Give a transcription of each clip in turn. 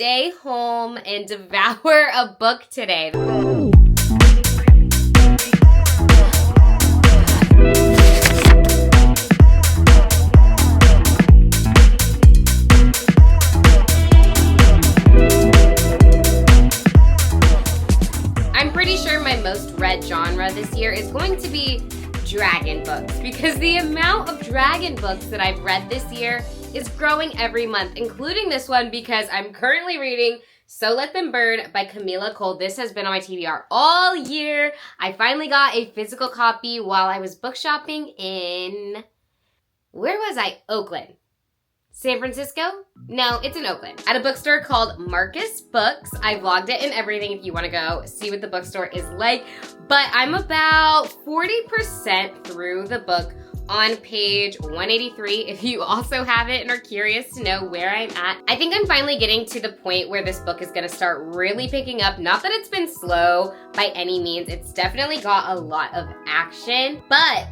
stay home and devour a book today. I'm pretty sure my most read genre this year is going to be dragon books, because the amount of dragon books that I've read this year is growing every month, including this one because I'm currently reading So Let Them Burn by Camila Cole. This has been on my TBR all year. I finally got a physical copy while I was book shopping in, where was I? Oakland. San Francisco? No, it's in Oakland. At a bookstore called Marcus Books. I vlogged it and everything if you want to go see what the bookstore is like. But I'm about 40% through the book on page 183 if you also have it and are curious to know where I'm at. I think I'm finally getting to the point where this book is going to start really picking up. Not that it's been slow by any means. It's definitely got a lot of action, but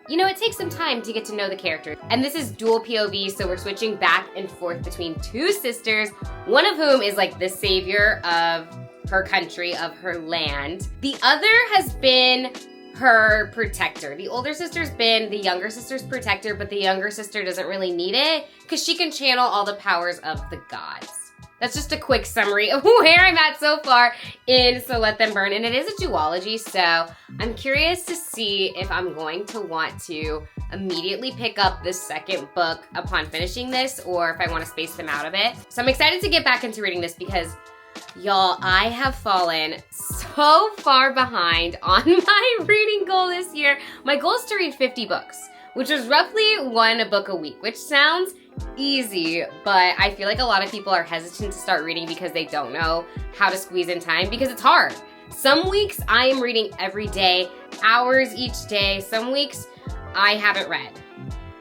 you know, it takes some time to get to know the characters. And this is dual POV, so we're switching back and forth between two sisters, one of whom is like the savior of her country, of her land. The other has been her protector. The older sister's been the younger sister's protector, but the younger sister doesn't really need it because she can channel all the powers of the gods. That's just a quick summary of where I'm at so far in So Let Them Burn. And it is a duology, so I'm curious to see if I'm going to want to immediately pick up the second book upon finishing this or if I want to space them out a bit. So I'm excited to get back into reading this because, y'all, I have fallen so far behind on my reading goal this year. My goal is to read 50 books, which is roughly one book a week, which sounds easy, but I feel like a lot of people are hesitant to start reading because they don't know how to squeeze in time because it's hard. Some weeks I am reading every day, hours each day. Some weeks I haven't read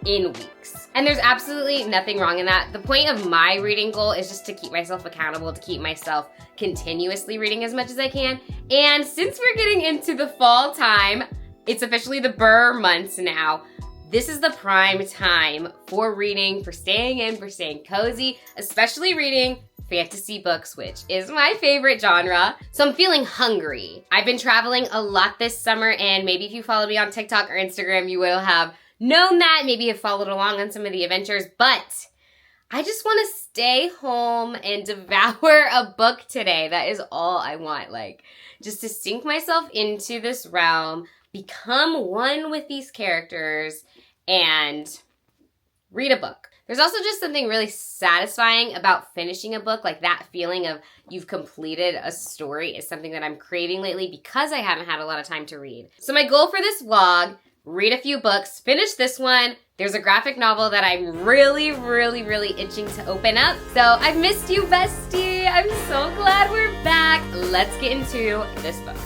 in weeks. And there's absolutely nothing wrong in that. The point of my reading goal is just to keep myself accountable, to keep myself continuously reading as much as I can. And since we're getting into the fall time, it's officially the Burr months now. This is the prime time for reading, for staying in, for staying cozy, especially reading fantasy books, which is my favorite genre. So I'm feeling hungry. I've been traveling a lot this summer, and maybe if you follow me on TikTok or Instagram, you will have known that. Maybe you've followed along on some of the adventures, but I just want to stay home and devour a book today. That is all I want, like just to sink myself into this realm, become one with these characters, and read a book. There's also just something really satisfying about finishing a book, like that feeling of you've completed a story is something that I'm craving lately because I haven't had a lot of time to read. So my goal for this vlog, read a few books, finish this one. There's a graphic novel that I'm really itching to open up. So I've missed you, bestie. I'm so glad we're back. Let's get into this book.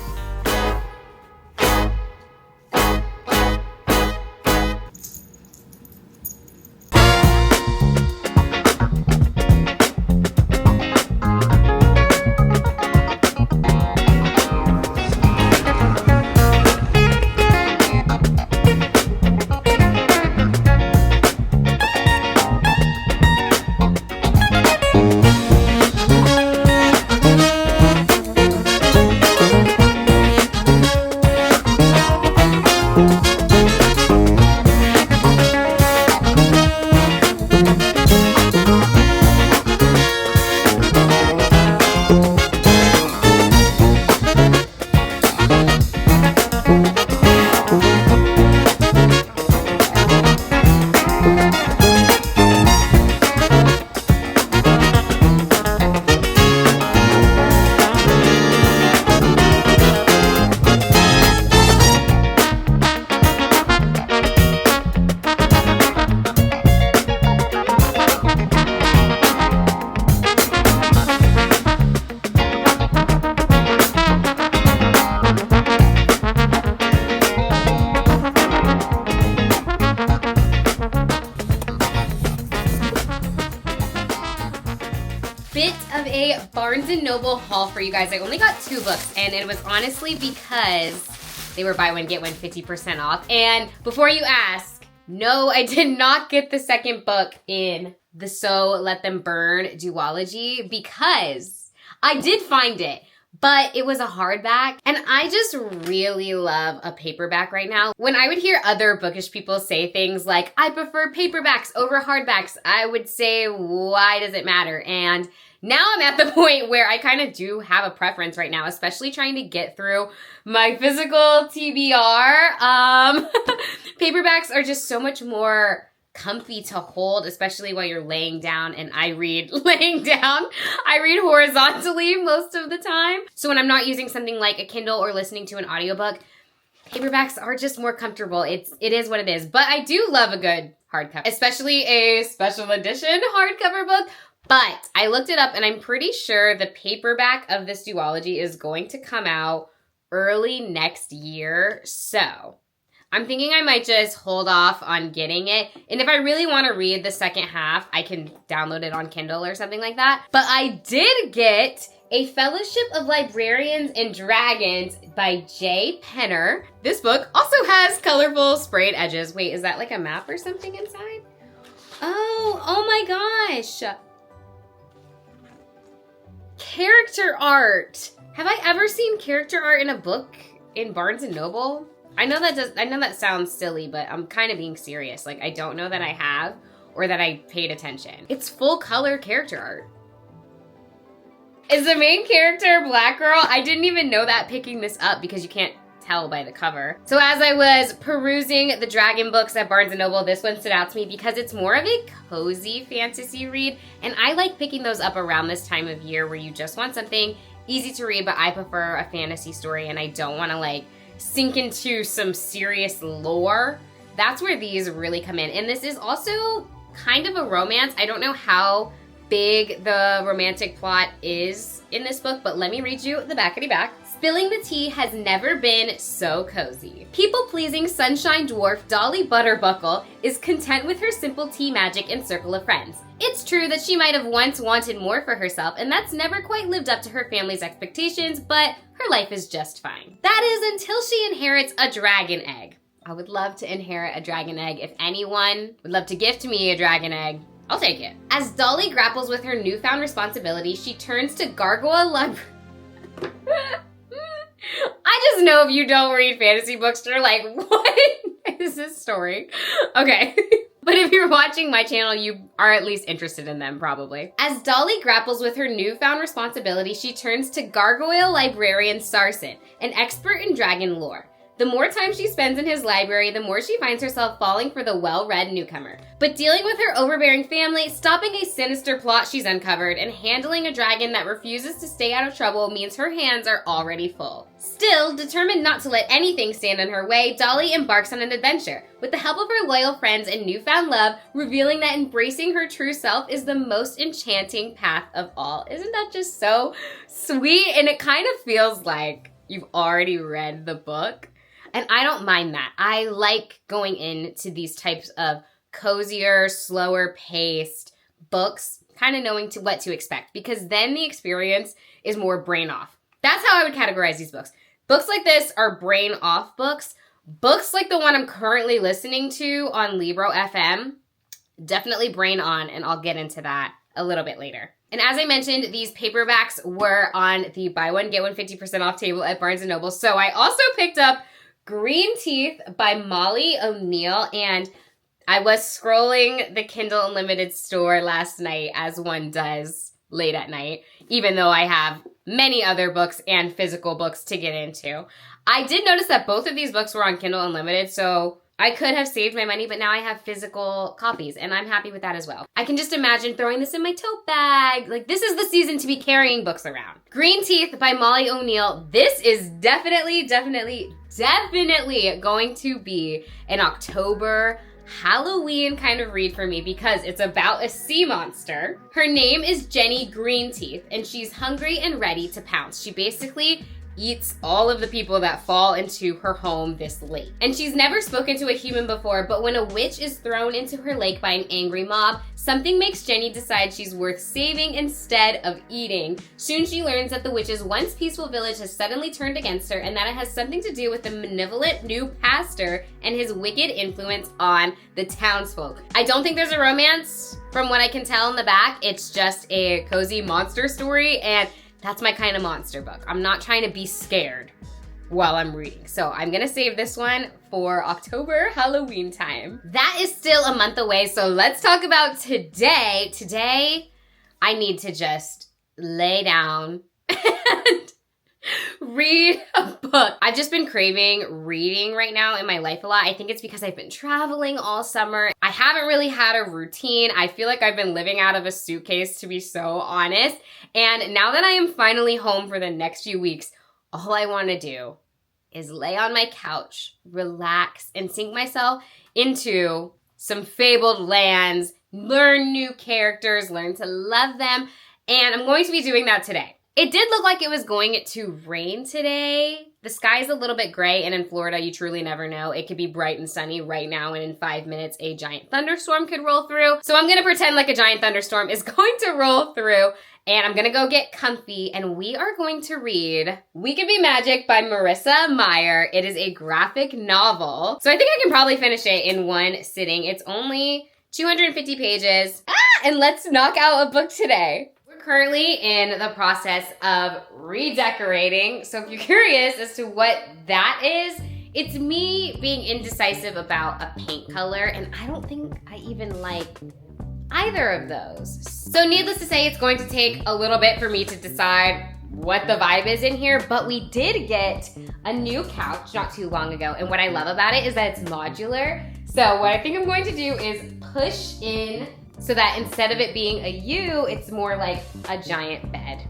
Bit of a Barnes & Noble haul for you guys. I only got 2 books, and it was honestly because they were buy one, get one 50% off. And before you ask, no, I did not get the second book in the So Let Them Burn duology because I did find it, but it was a hardback, and I just really love a paperback right now. When I would hear other bookish people say things like, I prefer paperbacks over hardbacks, I would say, why does it matter? And now I'm at the point where I kind of do have a preference right now, especially trying to get through my physical TBR. Paperbacks are just so much more comfy to hold, especially while you're laying down, and I read laying down. I read horizontally most of the time. So when I'm not using something like a Kindle or listening to an audiobook, paperbacks are just more comfortable. It is what it is. But I do love a good hardcover, especially a special edition hardcover book. But I looked it up, and I'm pretty sure the paperback of this duology is going to come out early next year. So I'm thinking I might just hold off on getting it. And if I really want to read the second half, I can download it on Kindle or something like that. But I did get A Fellowship of Librarians and Dragons by Jay Penner. This book also has colorful sprayed edges. Wait, is that like a map or something inside? Oh my gosh. Character art. Have I ever seen character art in a book in Barnes & Noble? I know that sounds silly, but I'm kind of being serious. Like, I don't know that I have or that I paid attention. It's full color character art. Is the main character black girl? I didn't even know that picking this up because you can't tell by the cover. So as I was perusing the dragon books at Barnes & Noble, this one stood out to me because it's more of a cozy fantasy read, and I like picking those up around this time of year where you just want something easy to read, but I prefer a fantasy story and I don't want to like sink into some serious lore. That's where these really come in. And this is also kind of a romance. I don't know how big the romantic plot is in this book, but let me read you the backity back. Spilling the tea has never been so cozy. People-pleasing sunshine dwarf Dolly Butterbuckle is content with her simple tea magic and circle of friends. It's true that she might have once wanted more for herself, and that's never quite lived up to her family's expectations, but her life is just fine. That is until she inherits a dragon egg. I would love to inherit a dragon egg. If anyone would love to gift me a dragon egg, I'll take it. As Dolly grapples with her newfound responsibility, she turns to Gargoyle Library. I just know if you don't read fantasy books, you're like, what is this story? Okay. But if you're watching my channel, you are at least interested in them, probably. As Dolly grapples with her newfound responsibility, she turns to Gargoyle Librarian Sarson, an expert in dragon lore. The more time she spends in his library, the more she finds herself falling for the well-read newcomer. But dealing with her overbearing family, stopping a sinister plot she's uncovered, and handling a dragon that refuses to stay out of trouble means her hands are already full. Still, determined not to let anything stand in her way, Dolly embarks on an adventure, with the help of her loyal friends and newfound love, revealing that embracing her true self is the most enchanting path of all. Isn't that just so sweet? And it kind of feels like you've already read the book. And I don't mind that. I like going into these types of cozier, slower paced books, kind of knowing what to expect, because then the experience is more brain off. That's how I would categorize these books. Books like this are brain off books. Books like the one I'm currently listening to on Libro FM, definitely brain on, and I'll get into that a little bit later. And as I mentioned, these paperbacks were on the buy one, get one 50% off table at Barnes & Noble. So I also picked up Green Teeth by Molly O'Neill, and I was scrolling the Kindle Unlimited store last night, as one does late at night, even though I have many other books and physical books to get into. I did notice that both of these books were on Kindle Unlimited, so I could have saved my money, but now I have physical copies, and I'm happy with that as well. I can just imagine throwing this in my tote bag. Like, this is the season to be carrying books around. Green Teeth by Molly O'Neill. This is definitely going to be an October Halloween kind of read for me because it's about a sea monster. Her name is Jenny Greenteeth, and she's hungry and ready to pounce. She basically eats all of the people that fall into her home this lake. And she's never spoken to a human before, but when a witch is thrown into her lake by an angry mob, something makes Jenny decide she's worth saving instead of eating. Soon she learns that the witch's once peaceful village has suddenly turned against her, and that it has something to do with the malevolent new pastor and his wicked influence on the townsfolk. I don't think there's a romance from what I can tell in the back. It's just a cozy monster story, and that's my kind of monster book. I'm not trying to be scared while I'm reading. So I'm gonna save this one for October Halloween time. That is still a month away, so let's talk about today. Today, I need to just lay down and read a book. I've just been craving reading right now in my life a lot. I think it's because I've been traveling all summer. I haven't really had a routine. I feel like I've been living out of a suitcase, to be so honest. And now that I am finally home for the next few weeks, all I want to do is lay on my couch, relax, and sink myself into some fabled lands, learn new characters, learn to love them, and I'm going to be doing that today. It did look like it was going to rain today. The sky is a little bit gray, and in Florida, you truly never know. It could be bright and sunny right now, and in 5 minutes, a giant thunderstorm could roll through. So I'm gonna pretend like a giant thunderstorm is going to roll through, and I'm gonna go get comfy, and we are going to read We Could Be Magic by Marissa Meyer. It is a graphic novel. So I think I can probably finish it in one sitting. It's only 250 pages. And let's knock out a book today. Currently in the process of redecorating. So if you're curious as to what that is, it's me being indecisive about a paint color, and I don't think I even like either of those. So needless to say, it's going to take a little bit for me to decide what the vibe is in here, but we did get a new couch not too long ago, and what I love about it is that it's modular. So what I think I'm going to do is push in so that instead of it being a U, it's more like a giant bed.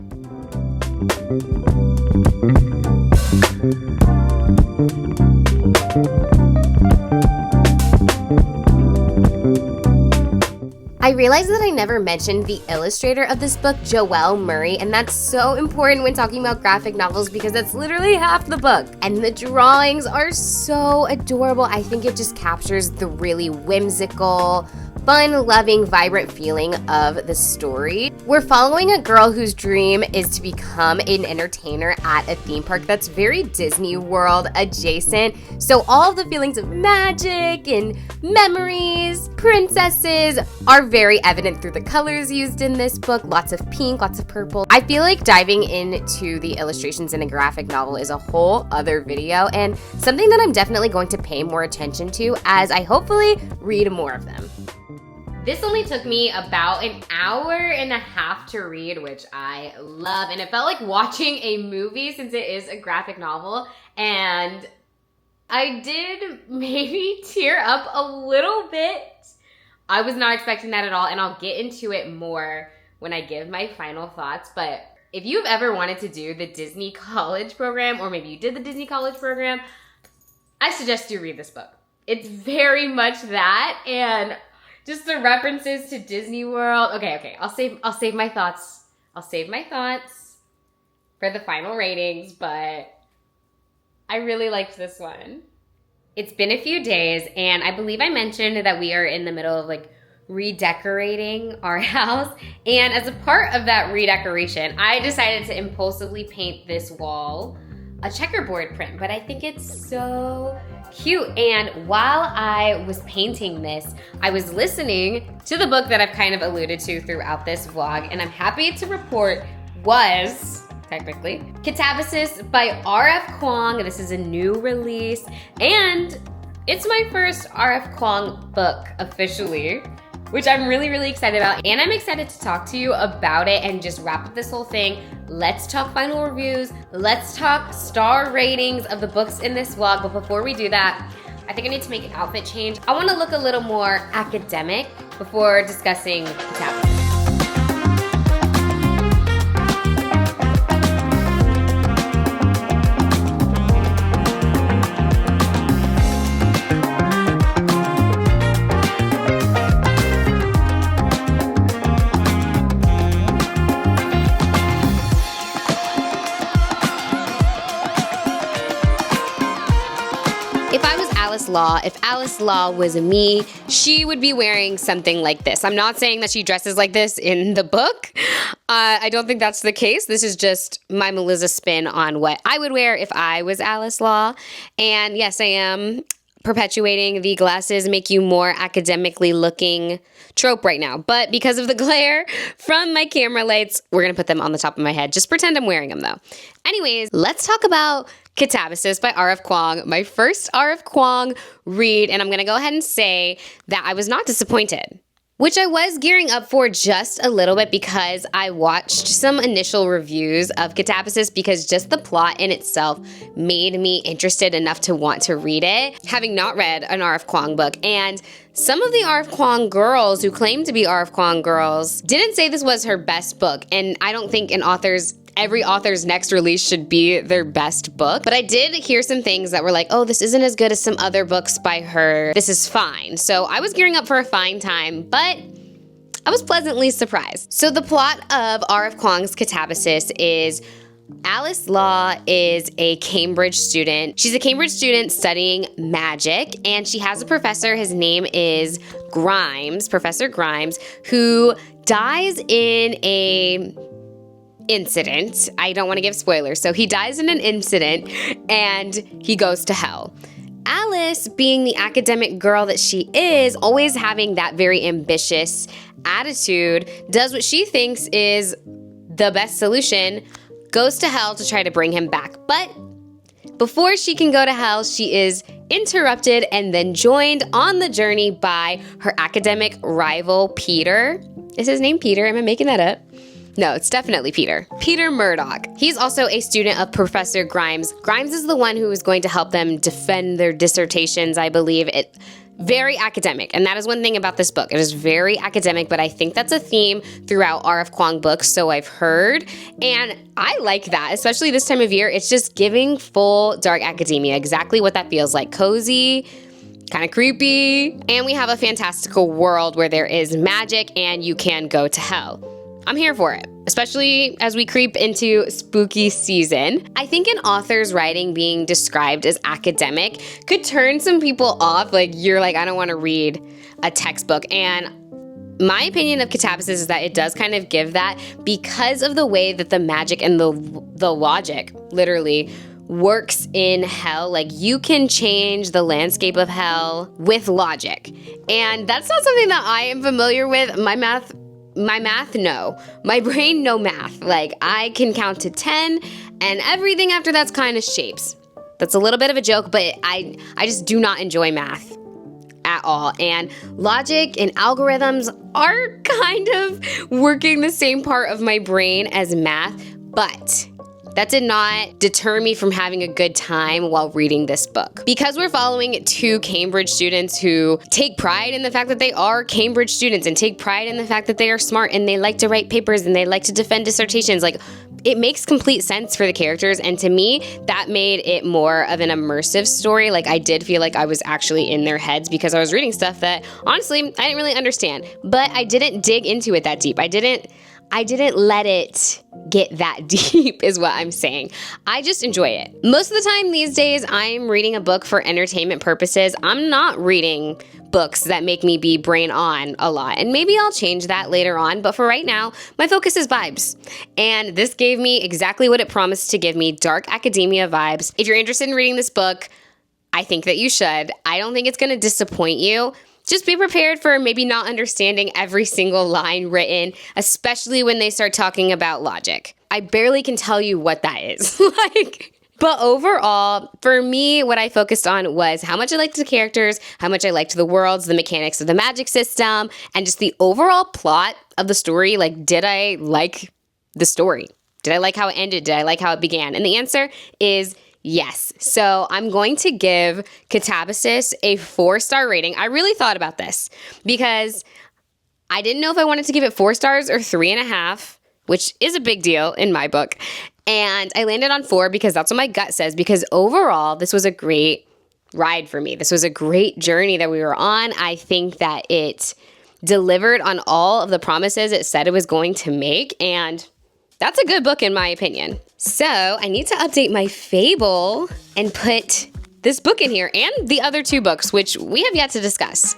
I realized that I never mentioned the illustrator of this book, Joelle Murray, and that's so important when talking about graphic novels because that's literally half the book. And the drawings are so adorable. I think it just captures the really whimsical, fun, loving, vibrant feeling of the story. We're following a girl whose dream is to become an entertainer at a theme park that's very Disney World adjacent. So all the feelings of magic and memories, princesses are very evident through the colors used in this book. Lots of pink, lots of purple. I feel like diving into the illustrations in a graphic novel is a whole other video and something that I'm definitely going to pay more attention to as I hopefully read more of them. This only took me about an hour and a half to read, which I love. And it felt like watching a movie since it is a graphic novel. And I did maybe tear up a little bit. I was not expecting that at all. And I'll get into it more when I give my final thoughts. But if you've ever wanted to do the Disney College program, or maybe you did the Disney College program, I suggest you read this book. It's very much that. And just the references to Disney World. Okay, I'll save my thoughts. I'll save my thoughts for the final ratings, but I really liked this one. It's been a few days, and I believe I mentioned that we are in the middle of like redecorating our house. And as a part of that redecoration, I decided to impulsively paint this wall a checkerboard print, but I think it's so cute. And while I was painting this, I was listening to the book that I've kind of alluded to throughout this vlog, and I'm happy to report was, technically, Catabasis by R.F. Kuang. This is a new release, and it's my first R.F. Kuang book officially, which I'm really, really excited about. And I'm excited to talk to you about it and just wrap up this whole thing. Let's talk final reviews. Let's talk star ratings of the books in this vlog. But before we do that, I think I need to make an outfit change. I want to look a little more academic before discussing Catabasis. Alice Law. If Alice Law was me, she would be wearing something like this. I'm not saying that she dresses like this in the book. I don't think that's the case. This is just my Melizza spin on what I would wear if I was Alice Law. And yes, I am perpetuating the glasses make you more academically looking trope right now. But because of the glare from my camera lights, we're going to put them on the top of my head. Just pretend I'm wearing them though. Anyways, let's talk about Catabasis by R.F. Kuang, my first R.F. Kuang read. And I'm going to go ahead and say that I was not disappointed, which I was gearing up for just a little bit because I watched some initial reviews of Catabasis because just the plot in itself made me interested enough to want to read it, having not read an R.F. Kuang book. And some of the R.F. Kuang girls who claim to be R.F. Kuang girls didn't say this was her best book. And I don't think every author's next release should be their best book. But I did hear some things that were like, oh, this isn't as good as some other books by her. This is fine. So I was gearing up for a fine time, but I was pleasantly surprised. So the plot of R.F. Kuang's Catabasis is Alice Law is a Cambridge student. She's a Cambridge student studying magic, and she has a professor. His name is Grimes, Professor Grimes, who dies in a incident. I don't want to give spoilers. So he dies in an incident and he goes to hell. Alice, being the academic girl that she is, always having that very ambitious attitude, does what she thinks is the best solution, goes to hell to try to bring him back. But before she can go to hell, she is interrupted and then joined on the journey by her academic rival, Peter. Is his name Peter? Am I making that up? No, it's definitely Peter. Peter Murdoch. He's also a student of Professor Grimes. Grimes is the one who is going to help them defend their dissertations, I believe. Very academic, and that is one thing about this book. It is very academic, but I think that's a theme throughout R.F. Kuang books, so I've heard, and I like that, especially this time of year. It's just giving full dark academia, exactly what that feels like. Cozy, kind of creepy, and we have a fantastical world where there is magic and you can go to hell. I'm here for it, especially as we creep into spooky season. I think an author's writing being described as academic could turn some people off. Like, you're like, I don't want to read a textbook. And my opinion of Catabasis is that it does kind of give that because of the way that the magic and the logic literally works in hell. Like, you can change the landscape of hell with logic. And that's not something that I am familiar with. My math, no. My brain, no math. Like, I can count to 10, and everything after that's kind of shapes. That's a little bit of a joke, but I just do not enjoy math at all. And logic and algorithms are kind of working the same part of my brain as math, but that did not deter me from having a good time while reading this book. Because we're following two Cambridge students who take pride in the fact that they are Cambridge students and take pride in the fact that they are smart and they like to write papers and they like to defend dissertations. Like, it makes complete sense for the characters, and to me, that made it more of an immersive story. Like, I did feel like I was actually in their heads because I was reading stuff that, honestly, I didn't really understand. But I didn't dig into it that deep. I didn't let it get that deep is what I'm saying. I just enjoy it. Most of the time these days, I'm reading a book for entertainment purposes. I'm not reading books that make me be brain on a lot. And maybe I'll change that later on. But for right now, my focus is vibes. And this gave me exactly what it promised to give me, dark academia vibes. If you're interested in reading this book, I think that you should. I don't think it's going to disappoint you. Just be prepared for maybe not understanding every single line written, especially when they start talking about logic. I barely can tell you what that is. But overall, for me, what I focused on was how much I liked the characters, how much I liked the worlds, the mechanics of the magic system, and just the overall plot of the story. Like, did I like the story? Did I like how it ended? Did I like how it began? And the answer is yes. So I'm going to give Catabasis a 4-star rating. I really thought about this because I didn't know if I wanted to give it 4 stars or 3.5, which is a big deal in my book. And I landed on 4 because that's what my gut says, because overall, this was a great ride for me. This was a great journey that we were on. I think that it delivered on all of the promises it said it was going to make, and that's a good book in my opinion. So I need to update my Fable and put this book in here and the other 2 books, which we have yet to discuss.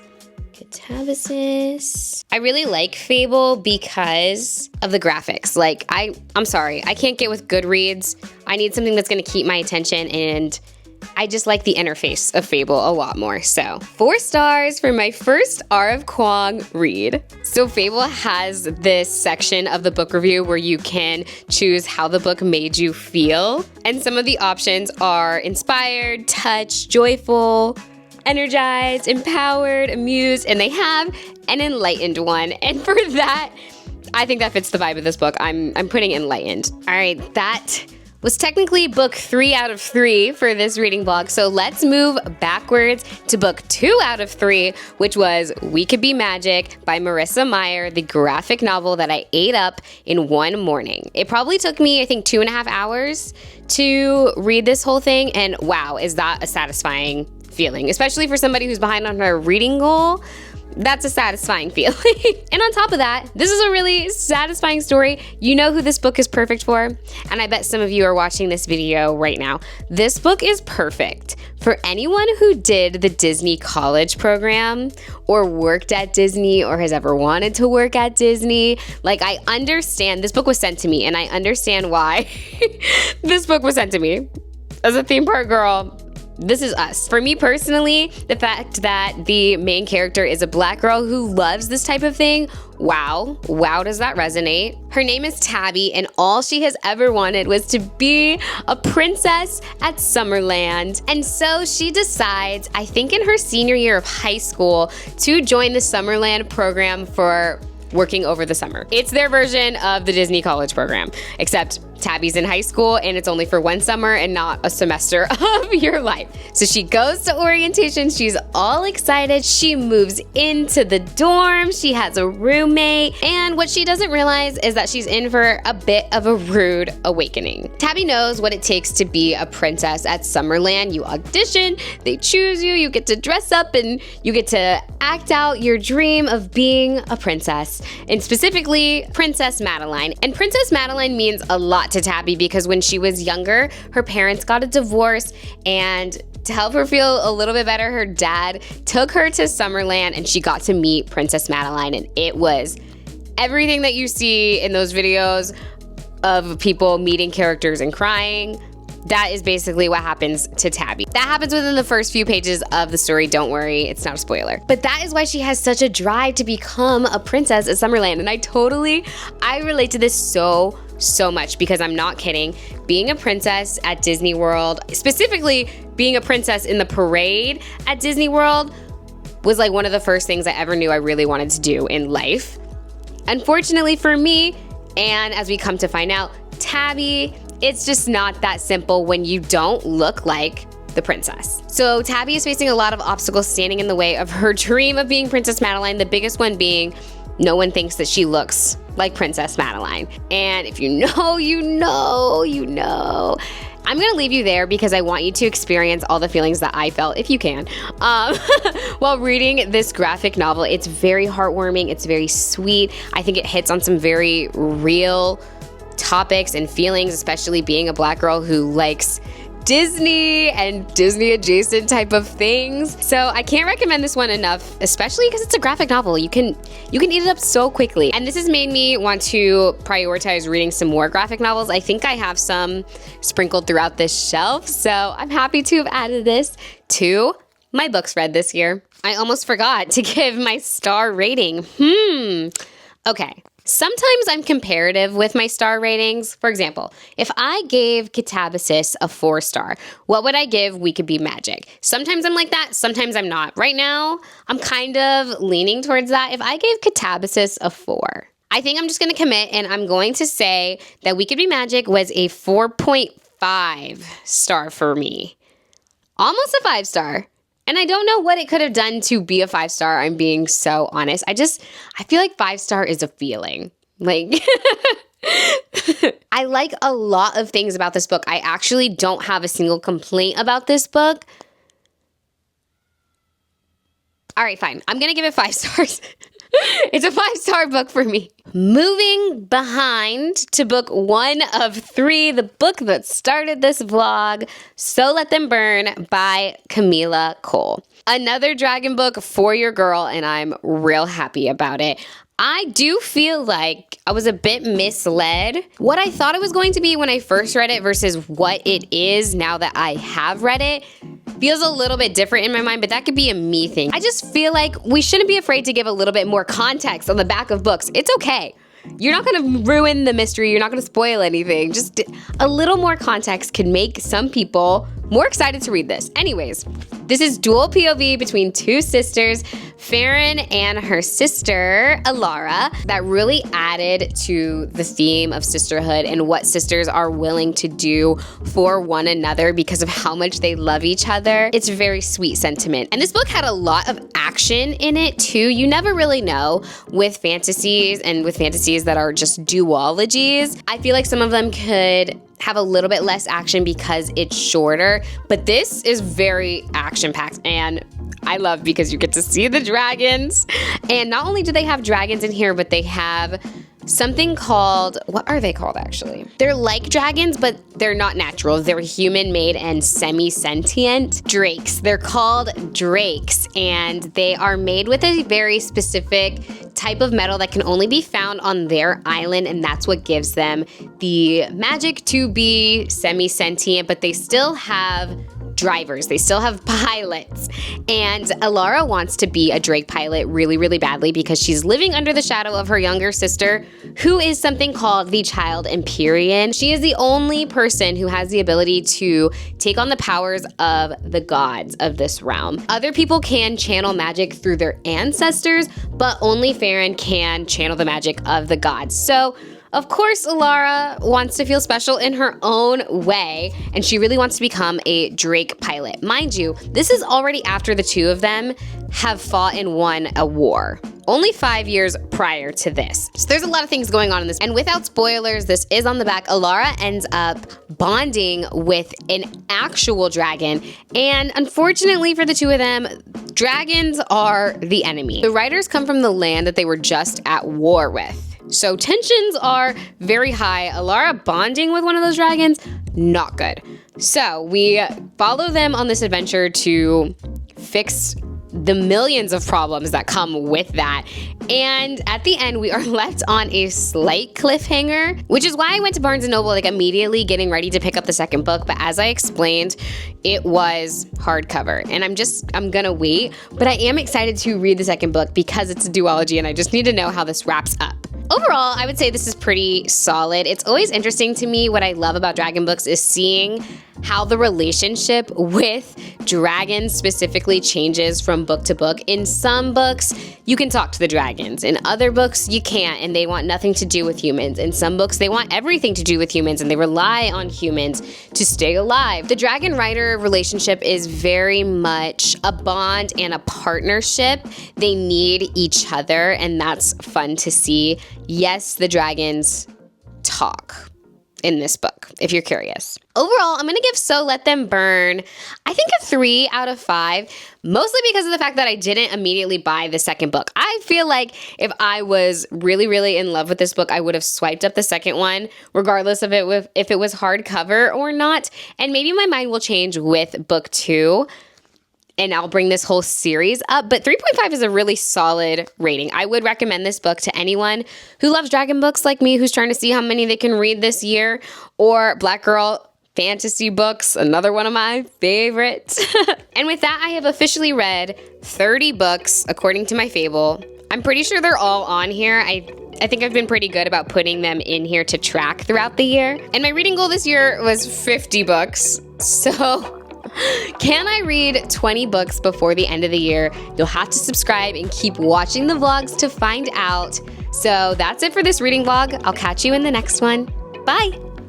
Catabasis. I really like Fable because of the graphics. Like, I'm sorry, I can't get with Goodreads. I need something that's going to keep my attention, and I just like the interface of Fable a lot more. So 4 stars for my first R of Kwong read. So Fable has this section of the book review where you can choose how the book made you feel. And some of the options are inspired, touched, joyful, energized, empowered, amused, and they have an enlightened one. And for that, I think that fits the vibe of this book. I'm putting enlightened. All right, that was technically book 3 out of 3 for this reading blog. So let's move backwards to book 2 out of 3, which was We Could Be Magic by Marissa Meyer, the graphic novel that I ate up in one morning. It probably took me, I think, 2.5 hours to read this whole thing. And wow, is that a satisfying feeling, especially for somebody who's behind on her reading goal. That's a satisfying feeling. And on top of that, this is a really satisfying story. You know who this book is perfect for? And I bet some of you are watching this video right now. This book is perfect for anyone who did the Disney college program or worked at Disney or has ever wanted to work at Disney. Like, I understand this book was sent to me, and I understand why this book was sent to me. As a theme park girl, this is us. For me personally, the fact that the main character is a Black girl who loves this type of thing, wow, does that resonate? Her name is Tabby, and all she has ever wanted was to be a princess at Summerland. And so she decides, I think in her senior year of high school, to join the Summerland program for working over the summer. It's their version of the Disney college program, except Tabby's in high school and it's only for one summer and not a semester of your life. So she goes to orientation, she's all excited, she moves into the dorm, she has a roommate, and what she doesn't realize is that she's in for a bit of a rude awakening. Tabby knows what it takes to be a princess at Summerland. You audition, they choose you, you get to dress up, and you get to act out your dream of being a princess, and specifically Princess Madeline. And Princess Madeline means a lot to Tabby because when she was younger, her parents got a divorce, and to help her feel a little bit better, her dad took her to Summerland and she got to meet Princess Madeline, and it was everything that you see in those videos of people meeting characters and crying. That is basically what happens to Tabby. That happens within the first few pages of the story. Don't worry, it's not a spoiler. But that is why she has such a drive to become a princess at Summerland. And I relate to this so much because I'm not kidding. Being a princess at Disney World, specifically being a princess in the parade at Disney World, was like one of the first things I ever knew I really wanted to do in life. Unfortunately for me, and as we come to find out, Tabby, it's just not that simple when you don't look like the princess. So Tabby is facing a lot of obstacles standing in the way of her dream of being Princess Madeline, the biggest one being no one thinks that she looks like Princess Madeline. And if you know, you know. I'm gonna leave you there because I want you to experience all the feelings that I felt, if you can, while reading this graphic novel. It's very heartwarming, it's very sweet. I think it hits on some very real topics and feelings, especially being a Black girl who likes Disney and Disney adjacent type of things. So I can't recommend this one enough, especially because it's a graphic novel. You can eat it up so quickly. And this has made me want to prioritize reading some more graphic novels. I think I have some sprinkled throughout this shelf, so I'm happy to have added this to my books read this year. I almost forgot to give my star rating. Okay. Sometimes I'm comparative with my star ratings. For example, if I gave Catabasis a 4-star, what would I give We Could Be Magic? Sometimes I'm like that, sometimes I'm not. Right now, I'm kind of leaning towards that. If I gave Catabasis a 4, I think I'm just going to commit and I'm going to say that We Could Be Magic was a 4.5 star for me. Almost a 5-star. And I don't know what it could have done to be a 5-star. I'm being so honest. I feel like 5-star is a feeling. Like, I like a lot of things about this book. I actually don't have a single complaint about this book. All right, fine. I'm going to give it 5 stars. It's a 5-star book for me. Moving behind to book 1 of 3, the book that started this vlog, So Let Them Burn by Camila Cole. Another dragon book for your girl, and I'm real happy about it. I do feel like I was a bit misled. What I thought it was going to be when I first read it versus what it is now that I have read it feels a little bit different in my mind, but that could be a me thing. I just feel like we shouldn't be afraid to give a little bit more context on the back of books. It's okay. You're not going to ruin the mystery. You're not going to spoil anything. Just a little more context can make some people more excited to read this. Anyways, this is dual POV between 2 sisters, Farron and her sister, Alara, that really added to the theme of sisterhood and what sisters are willing to do for one another because of how much they love each other. It's a very sweet sentiment. And this book had a lot of action in it too. You never really know with fantasies and with fantasies that are just duologies. I feel like some of them could have a little bit less action because it's shorter, but this is very action-packed, and I love because you get to see the dragons. And not only do they have dragons in here, but they have something called, what are they called actually? They're like dragons, but they're not natural. They're human-made and semi-sentient drakes. They're called drakes, and they are made with a very specific type of metal that can only be found on their island, and that's what gives them the magic to be semi-sentient, but they still have drivers. They still have pilots. And Alara wants to be a Drake pilot really, really badly because she's living under the shadow of her younger sister, who is something called the Child Empyrean. She is the only person who has the ability to take on the powers of the gods of this realm. Other people can channel magic through their ancestors, but only Farron can channel the magic of the gods. So of course, Alara wants to feel special in her own way, and she really wants to become a Drake pilot. Mind you, this is already after the 2 of them have fought and won a war. Only 5 years prior to this. So there's a lot of things going on in this. And without spoilers, this is on the back. Alara ends up bonding with an actual dragon. And unfortunately for the 2 of them, dragons are the enemy. The writers come from the land that they were just at war with. So tensions are very high. Alara bonding with one of those dragons, not good. So we follow them on this adventure to fix the millions of problems that come with that. And at the end, we are left on a slight cliffhanger, which is why I went to Barnes & Noble like immediately getting ready to pick up the second book. But as I explained, it was hardcover and I'm gonna wait, but I am excited to read the second book because it's a duology and I just need to know how this wraps up. Overall, I would say this is pretty solid. It's always interesting to me. What I love about dragon books is seeing how the relationship with dragons specifically changes from book to book. In some books, you can talk to the dragons. In other books, you can't, and they want nothing to do with humans. In some books, they want everything to do with humans, and they rely on humans to stay alive. The dragon-rider relationship is very much a bond and a partnership. They need each other, and that's fun to see. Yes, the dragons talk in this book, if you're curious. Overall, I'm gonna give So Let Them Burn, I think a 3 out of 5, mostly because of the fact that I didn't immediately buy the second book. I feel like if I was really, really in love with this book, I would have swiped up the second one, regardless of if it was hardcover or not. And maybe my mind will change with book 2. And I'll bring this whole series up, but 3.5 is a really solid rating. I would recommend this book to anyone who loves dragon books like me, who's trying to see how many they can read this year, or Black girl fantasy books, another one of my favorites. And with that, I have officially read 30 books, according to my Fable. I'm pretty sure they're all on here. I think I've been pretty good about putting them in here to track throughout the year. And my reading goal this year was 50 books, so can I read 20 books before the end of the year? You'll have to subscribe and keep watching the vlogs to find out. So that's it for this reading vlog. I'll catch you in the next one. Bye!